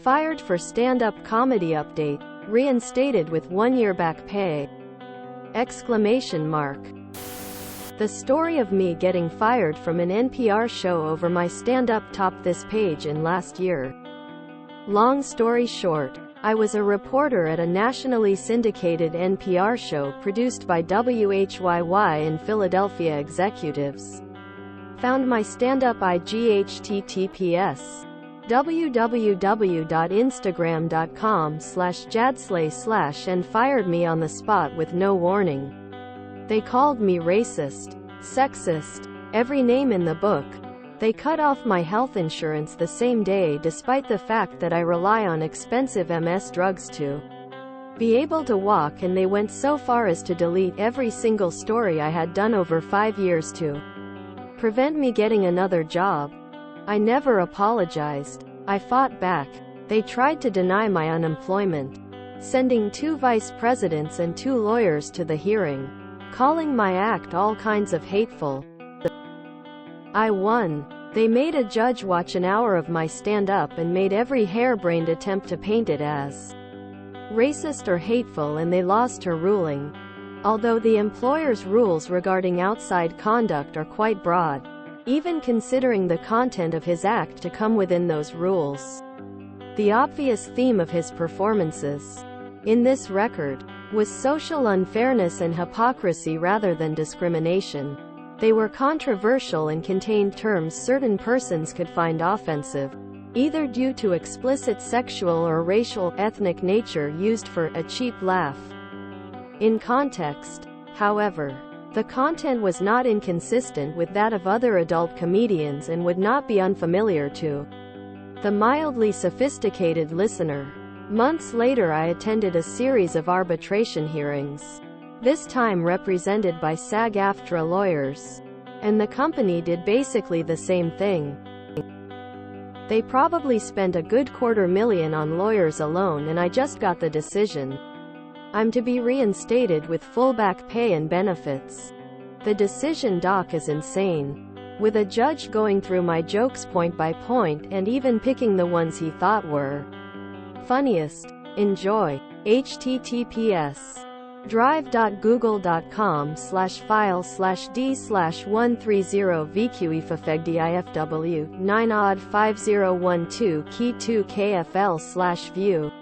Fired for stand-up comedy update. Reinstated with 1 year back pay. Exclamation mark. The story of me getting fired from an NPR show over my stand-up topped this page in last year. Long story short, I was a reporter at a nationally syndicated NPR show produced by WHYY and Philadelphia executives. Found my stand-up IG https www.instagram.com/jadsley/ and fired me on the spot with no warning. They called me racist, sexist, every name in the book. They cut off my health insurance the same day despite the fact that I rely on expensive MS drugs to be able to walk, and they went so far as to delete every single story I had done over 5 years to prevent me getting another job. I never apologized. I fought back. They tried to deny my unemployment, sending 2 vice presidents and 2 lawyers to the hearing, calling my act all kinds of hateful. I won. They made a judge watch an hour of my stand-up and made every harebrained attempt to paint it as racist or hateful, and they lost her ruling. Although the employer's rules regarding outside conduct are quite broad, even considering the content of his act to come within those rules. The obvious theme of his performances in this record was social unfairness and hypocrisy rather than discrimination. They were controversial and contained terms certain persons could find offensive, either due to explicit sexual or racial, ethnic nature used for a cheap laugh. In context, however, the content was not inconsistent with that of other adult comedians and would not be unfamiliar to the mildly sophisticated listener. Months later, I attended a series of arbitration hearings, this time represented by SAG-AFTRA lawyers, and the company did basically the same thing. They probably spent a good $250,000 on lawyers alone, and I just got the decision. I'm to be reinstated with full back pay and benefits. The decision doc is insane, with a judge going through my jokes point by point and even picking the ones he thought were funniest. Enjoy. https drive.google.com/file/d/130vqefffdifw 9odd5012 key 2 kfl/view.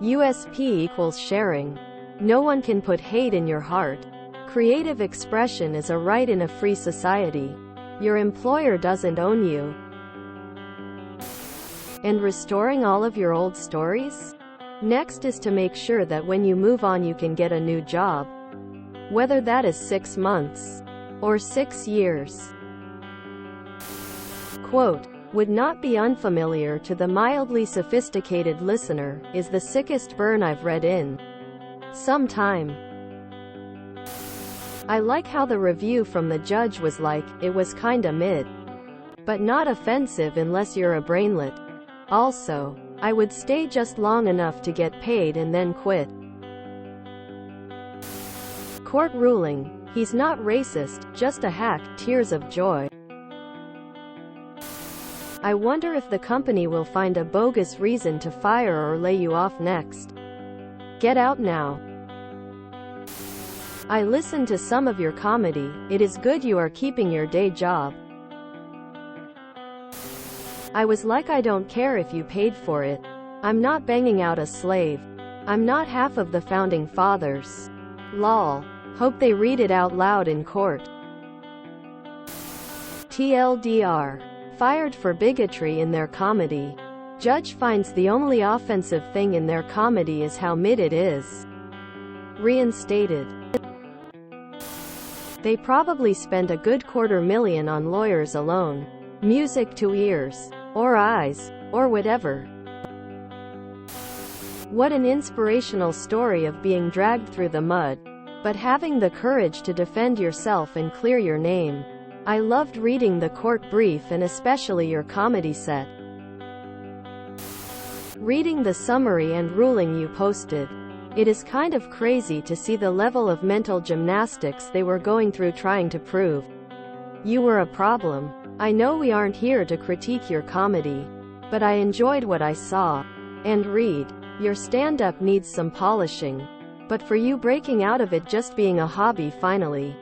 USP equals sharing. No one can put hate in your heart. Creative expression is a right in a free society. Your employer doesn't own you. And restoring all of your old stories? Next is to make sure that when you move on you can get a new job. Whether that is 6 months or 6 years. Quote, would not be unfamiliar to the mildly sophisticated listener, is the sickest burn I've read in some time. I like how the review from the judge was like, it was kinda mid, but not offensive unless you're a brainlet. Also, I would stay just long enough to get paid and then quit. Court ruling, he's not racist, just a hack, tears of joy. I wonder if the company will find a bogus reason to fire or lay you off next. Get out now. I listened to some of your comedy. It is good you are keeping your day job. I was like, I don't care if you paid for it. I'm not banging out a slave. I'm not half of the founding fathers. Lol. Hope they read it out loud in court. TLDR. Fired for bigotry in their comedy. Judge finds the only offensive thing in their comedy is how mid it is. Reinstated. They probably spend a good $250,000 on lawyers alone. Music to ears. Or eyes. Or whatever. What an inspirational story of being dragged through the mud, but having the courage to defend yourself and clear your name. I loved reading the court brief and especially your comedy set. Reading the summary and ruling you posted. It is kind of crazy to see the level of mental gymnastics they were going through trying to prove you were a problem. I know we aren't here to critique your comedy, but I enjoyed what I saw. And read. Your stand-up needs some polishing. But for you, breaking out of it just being a hobby finally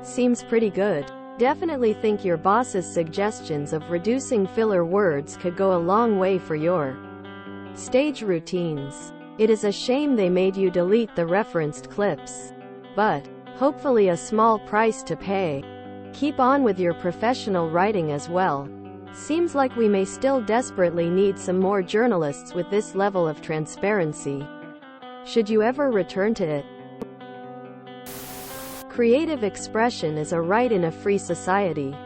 seems pretty good. Definitely think your boss's suggestions of reducing filler words could go a long way for your stage routines. It is a shame they made you delete the referenced clips. But hopefully a small price to pay. Keep on with your professional writing as well. Seems like we may still desperately need some more journalists with this level of transparency. Should you ever return to it? Creative expression is a right in a free society.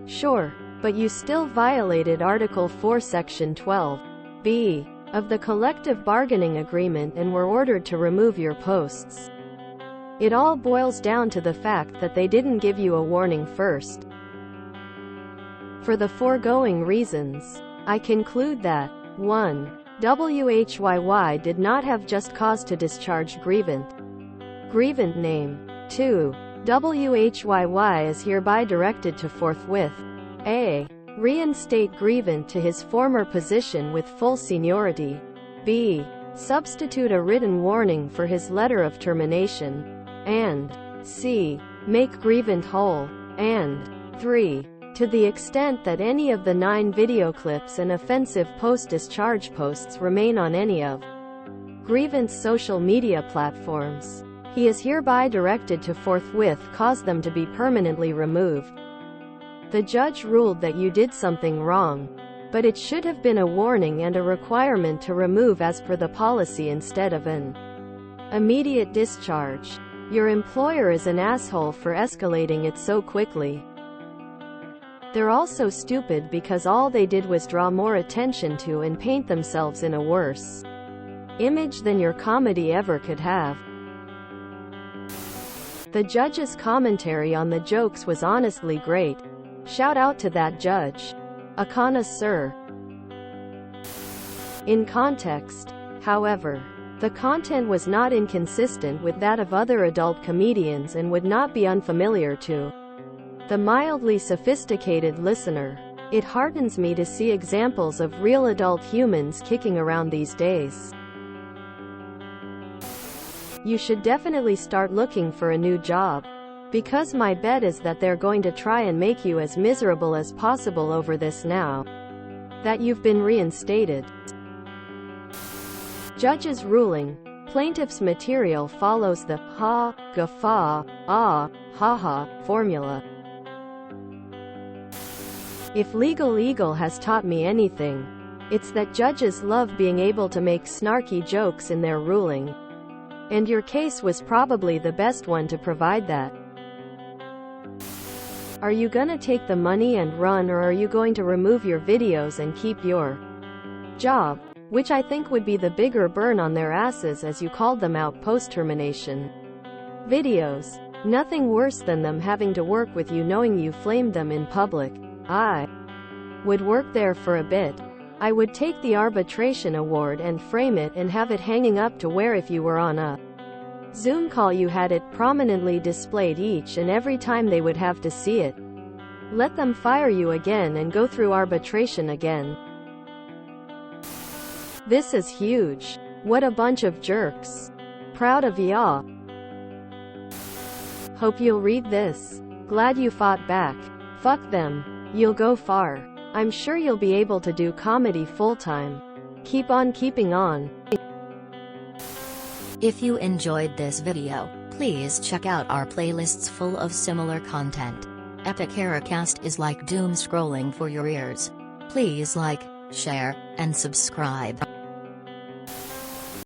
Sure, but you still violated Article 4 Section 12b of the collective bargaining agreement and were ordered to remove your posts. It all boils down to the fact that they didn't give you a warning first. For the foregoing reasons, I conclude that 1. WHYY did not have just cause to discharge grievant name. 2. WHYY is hereby directed to forthwith a. reinstate grievant to his former position with full seniority. B. substitute a written warning for his letter of termination. And c. make grievant whole. And 3. to the extent that any of the 9 video clips and offensive post-discharge posts remain on any of grievant's social media platforms, he is hereby directed to forthwith cause them to be permanently removed. The judge ruled that you did something wrong, but it should have been a warning and a requirement to remove as per the policy instead of an immediate discharge. Your employer is an asshole for escalating it so quickly. They're also stupid because all they did was draw more attention to and paint themselves in a worse image than your comedy ever could have. The judge's commentary on the jokes was honestly great. Shout out to that judge. A connoisseur. In context, however, the content was not inconsistent with that of other adult comedians and would not be unfamiliar to the mildly sophisticated listener. It heartens me to see examples of real adult humans kicking around these days. You should definitely start looking for a new job. Because my bet is that they're going to try and make you as miserable as possible over this now that you've been reinstated. Judge's ruling. Plaintiff's material follows the ha, guffaw, ah, ha-ha formula. If Legal Eagle has taught me anything, it's that judges love being able to make snarky jokes in their ruling. And your case was probably the best one to provide that. Are you gonna take the money and run, or are you going to remove your videos and keep your job? Which I think would be the bigger burn on their asses, as you called them out post-termination videos. Nothing worse than them having to work with you knowing you flamed them in public. I would work there for a bit. I would take the arbitration award and frame it and have it hanging up to where if you were on a Zoom call you had it prominently displayed each and every time they would have to see it. Let them fire you again and go through arbitration again. This is huge. What a bunch of jerks. Proud of ya. Hope you'll read this. Glad you fought back. Fuck them. You'll go far. I'm sure you'll be able to do comedy full-time. Keep on keeping on. If you enjoyed this video, please check out our playlists full of similar content. Epic Ericast is like doom scrolling for your ears. Please like, share, and subscribe.